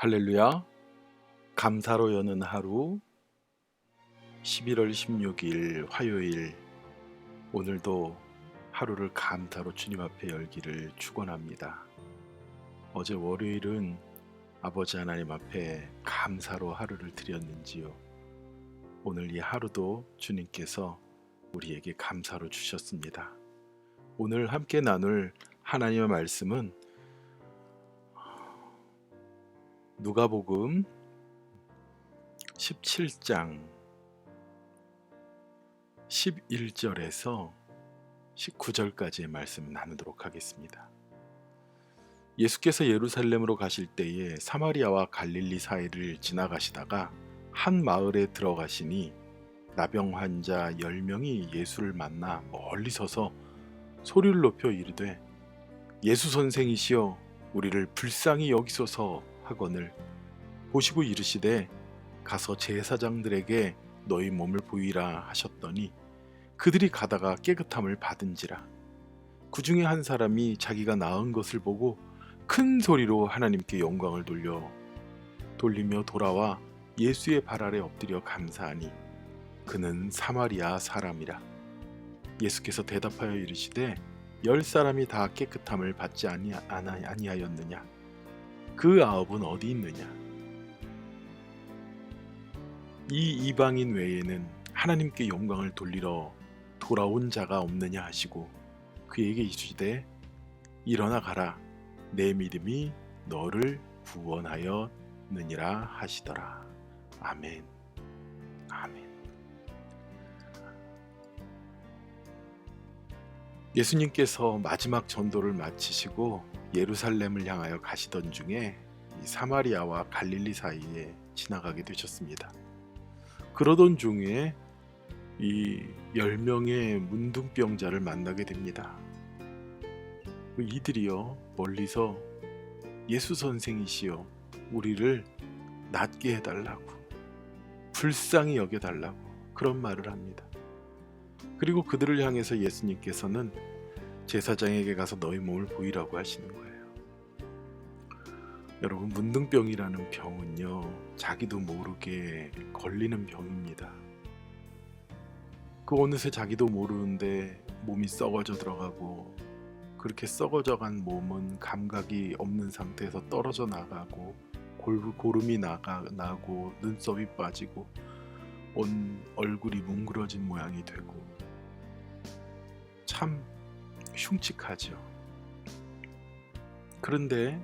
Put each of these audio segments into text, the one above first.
할렐루야. 감사로 여는 하루 11월 16일 화요일, 오늘도 하루를 감사로 주님 앞에 열기를 축원합니다. 어제 월요일은 아버지 하나님 앞에 감사로 하루를 드렸는지요. 오늘 이 하루도 주님께서 우리에게 감사로 주셨습니다. 오늘 함께 나눌 하나님의 말씀은 누가복음 17장 11절에서 19절까지의 말씀을 나누도록 하겠습니다. 예수께서 예루살렘으로 가실 때에 사마리아와 갈릴리 사이를 지나가시다가 한 마을에 들어가시니 나병 환자 10명이 예수를 만나 멀리 서서 소리를 높여 이르되 예수 선생이시여 우리를 불쌍히 여기소서 하거늘 보시고 이르시되 가서 제사장들에게 너희 몸을 보이라 하셨더니 그들이 가다가 깨끗함을 받은지라. 그 중에 한 사람이 자기가 나은 것을 보고 큰 소리로 하나님께 영광을 돌리며 돌아와 예수의 발 아래 엎드려 감사하니 그는 사마리아 사람이라. 예수께서 대답하여 이르시되 10사람이 다 깨끗함을 받지 아니하였느냐? 그 9은 어디 있느냐? 이 이방인 외에는 하나님께 영광을 돌리러 돌아온 자가 없느냐 하시고 그에게 이르시되 일어나 가라, 내 믿음이 너를 구원하였느니라 하시더라. 아멘. 아멘. 예수님께서 마지막 전도를 마치시고 예루살렘을 향하여 가시던 중에 이 사마리아와 갈릴리 사이에 지나가게 되셨습니다. 그러던 중에 이 10명의 문둥병자를 만나게 됩니다. 이들이요 멀리서 예수 선생이시여 우리를 낫게 해달라고, 불쌍히 여겨달라고 그런 말을 합니다. 그리고 그들을 향해서 예수님께서는 제사장에게 가서 너희 몸을 보이라고 하시는 거예요. 여러분, 문둥병이라는 병은요 자기도 모르게 걸리는 병입니다. 그 어느새 자기도 모르는데 몸이 썩어져 들어가고, 그렇게 썩어져 간 몸은 감각이 없는 상태에서 떨어져 나가고 고름이 나고 눈썹이 빠지고 온 얼굴이 뭉그러진 모양이 되고 참 흉측하죠. 그런데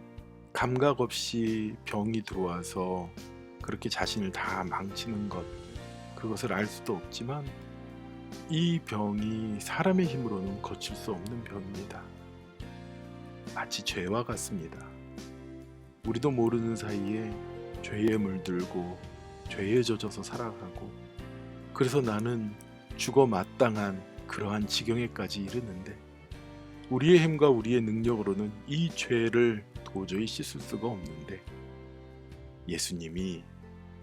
감각 없이 병이 들어와서 그렇게 자신을 다 망치는 것, 그것을 알 수도 없지만 이 병이 사람의 힘으로는 고칠 수 없는 병입니다. 마치 죄와 같습니다. 우리도 모르는 사이에 죄에 물들고 죄에 젖어서 살아가고, 그래서 나는 죽어 마땅한 그러한 지경에까지 이르는데 우리의 힘과 우리의 능력으로는 이 죄를 도저히 씻을 수가 없는데 예수님이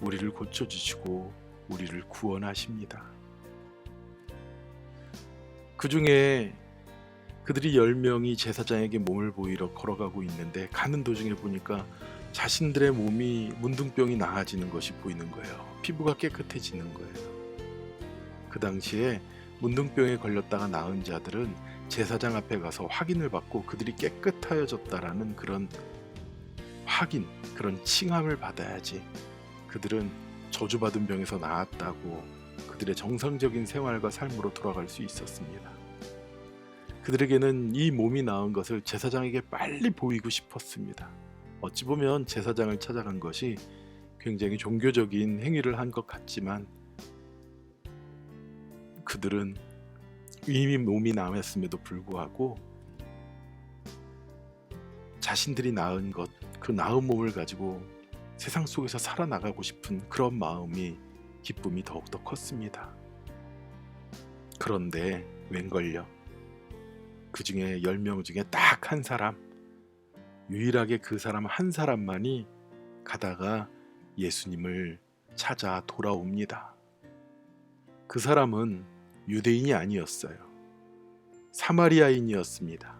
우리를 고쳐주시고 우리를 구원하십니다. 그 중에 그들이 10명이 제사장에게 몸을 보이러 걸어가고 있는데 가는 도중에 보니까 자신들의 몸이 문둥병이 나아지는 것이 보이는 거예요. 피부가 깨끗해지는 거예요. 그 당시에 문둥병에 걸렸다가 나은 자들은 제사장 앞에 가서 확인을 받고 그들이 깨끗하여졌다라는 그런 확인, 그런 칭함을 받아야지 그들은 저주받은 병에서 나았다고 그들의 정상적인 생활과 삶으로 돌아갈 수 있었습니다. 그들에게는 이 몸이 나은 것을 제사장에게 빨리 보이고 싶었습니다. 어찌 보면 제사장을 찾아간 것이 굉장히 종교적인 행위를 한 것 같지만 그들은 이미 몸이 나았음에도 불구하고 자신들이 낳은 것, 그 나은 몸을 가지고 세상 속에서 살아나가고 싶은 그런 마음이, 기쁨이 더욱더 컸습니다. 그런데 웬걸요? 그 중에 10명 중에 딱 한 사람, 유일하게 그 사람 한 사람만이 가다가 예수님을 찾아 돌아옵니다. 그 사람은 유대인이 아니었어요. 사마리아인이었습니다.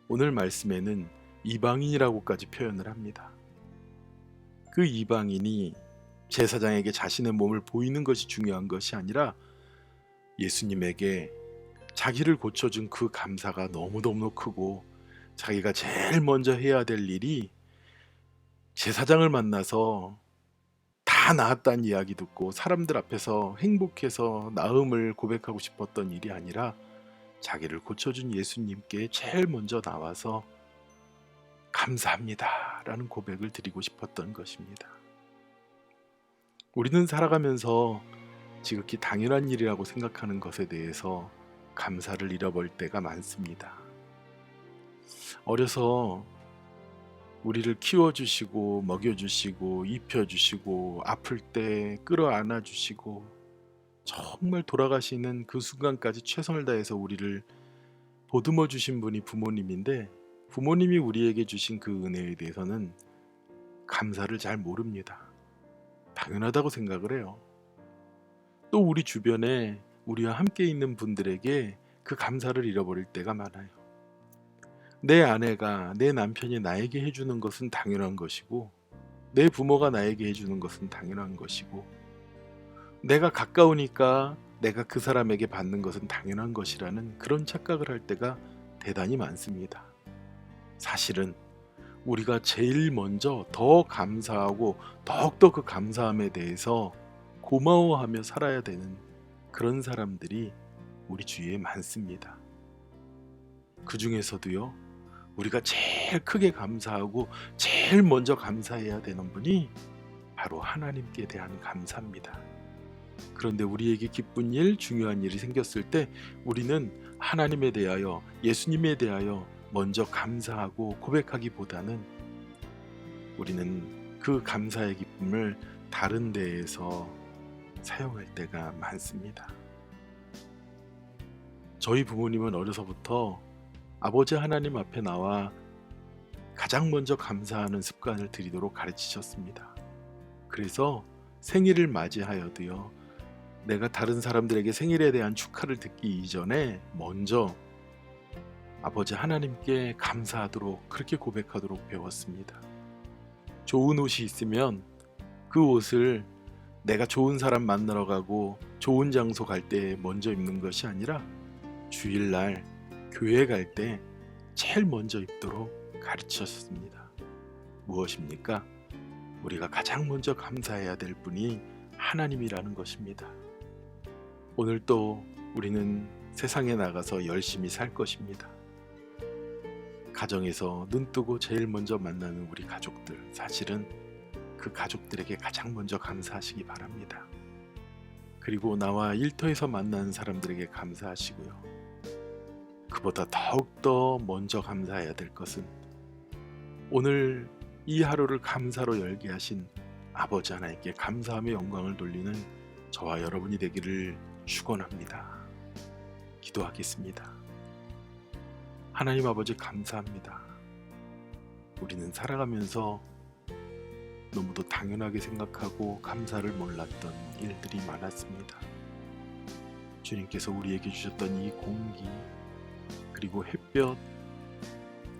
오늘 말씀에는 이방인이라고까지 표현을 합니다. 그 이방인이 제사장에게 자신의 몸을 보이는 것이 중요한 것이 아니라 예수님에게 자기를 고쳐준 그 감사가 너무너무 크고, 자기가 제일 먼저 해야 될 일이 제사장을 만나서 다 나았다는 이야기 듣고 사람들 앞에서 행복해서 나음을 고백하고 싶었던 일이 아니라 자기를 고쳐준 예수님께 제일 먼저 나와서 감사합니다 라는 고백을 드리고 싶었던 것입니다. 우리는 살아가면서 지극히 당연한 일이라고 생각하는 것에 대해서 감사를 잃어버릴 때가 많습니다. 어려서 우리를 키워주시고 먹여주시고 입혀주시고 아플 때 끌어안아주시고 정말 돌아가시는 그 순간까지 최선을 다해서 우리를 보듬어 주신 분이 부모님인데, 부모님이 우리에게 주신 그 은혜에 대해서는 감사를 잘 모릅니다. 당연하다고 생각을 해요. 또 우리 주변에 우리와 함께 있는 분들에게 그 감사를 잃어버릴 때가 많아요. 내 아내가, 내 남편이 나에게 해주는 것은 당연한 것이고, 내 부모가 나에게 해주는 것은 당연한 것이고, 내가 가까우니까 내가 그 사람에게 받는 것은 당연한 것이라는 그런 착각을 할 때가 대단히 많습니다. 사실은 우리가 제일 먼저 더 감사하고 더욱더 그 감사함에 대해서 고마워하며 살아야 되는 그런 사람들이 우리 주위에 많습니다. 그 중에서도요, 우리가 제일 크게 감사하고 제일 먼저 감사해야 되는 분이 바로 하나님께 대한 감사입니다. 그런데 우리에게 기쁜 일, 중요한 일이 생겼을 때 우리는 하나님에 대하여, 예수님에 대하여 먼저 감사하고 고백하기보다는 우리는 그 감사의 기쁨을 다른 데에서 사용할 때가 많습니다. 저희 부모님은 어려서부터 아버지 하나님 앞에 나와 가장 먼저 감사하는 습관을 들이도록 가르치셨습니다. 그래서 생일을 맞이하여도요, 내가 다른 사람들에게 생일에 대한 축하를 듣기 이전에 먼저 아버지 하나님께 감사하도록, 그렇게 고백하도록 배웠습니다. 좋은 옷이 있으면 그 옷을 내가 좋은 사람 만나러 가고 좋은 장소 갈 때 먼저 입는 것이 아니라 주일날 교회 갈 때 제일 먼저 입도록 가르치셨습니다. 무엇입니까? 우리가 가장 먼저 감사해야 될 분이 하나님이라는 것입니다. 오늘 또 우리는 세상에 나가서 열심히 살 것입니다. 가정에서 눈뜨고 제일 먼저 만나는 우리 가족들, 사실은 그 가족들에게 가장 먼저 감사하시기 바랍니다. 그리고 나와 일터에서 만나는 사람들에게 감사하시고요. 그보다 더욱더 먼저 감사해야 될 것은 오늘 이 하루를 감사로 열게 하신 아버지 하나님께 감사하며 영광을 돌리는 저와 여러분이 되기를 축원합니다. 기도하겠습니다. 하나님 아버지, 감사합니다. 우리는 살아가면서 너무도 당연하게 생각하고 감사를 몰랐던 일들이 많았습니다. 주님께서 우리에게 주셨던 이 공기, 그리고 햇볕,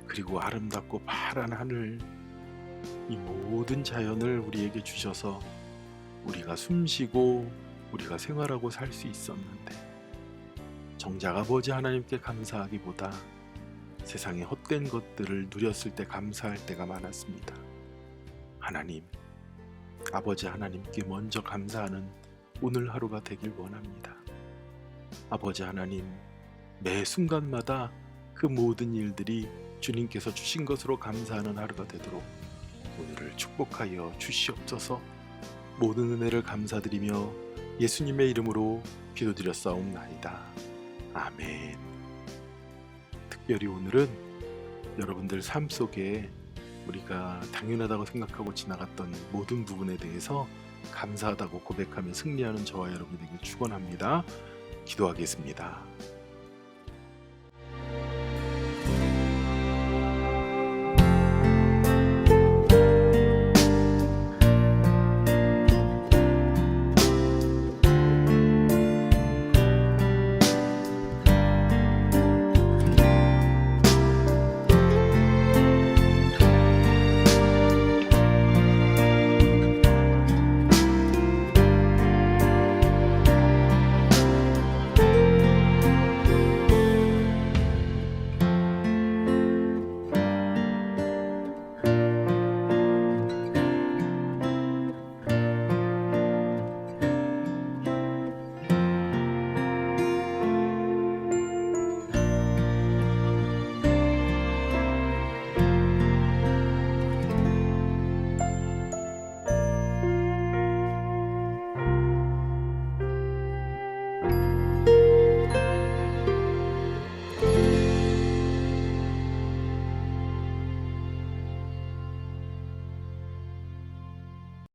그리고 아름답고 파란 하늘, 이 모든 자연을 우리에게 주셔서 우리가 숨쉬고 우리가 생활하고 살 수 있었는데, 정작 아버지 하나님께 감사하기보다 세상의 헛된 것들을 누렸을 때 감사할 때가 많았습니다. 하나님, 아버지 하나님께 먼저 감사하는 오늘 하루가 되길 원합니다. 아버지 하나님, 매 순간마다 그 모든 일들이 주님께서 주신 것으로 감사하는 하루가 되도록 오늘을 축복하여 주시옵소서. 모든 은혜를 감사드리며 예수님의 이름으로 기도드렸사옵나이다. 아멘. 특별히 오늘은 여러분들 삶 속에 우리가 당연하다고 생각하고 지나갔던 모든 부분에 대해서 감사하다고 고백하며 승리하는 저와 여러분에게 축원합니다. 기도하겠습니다.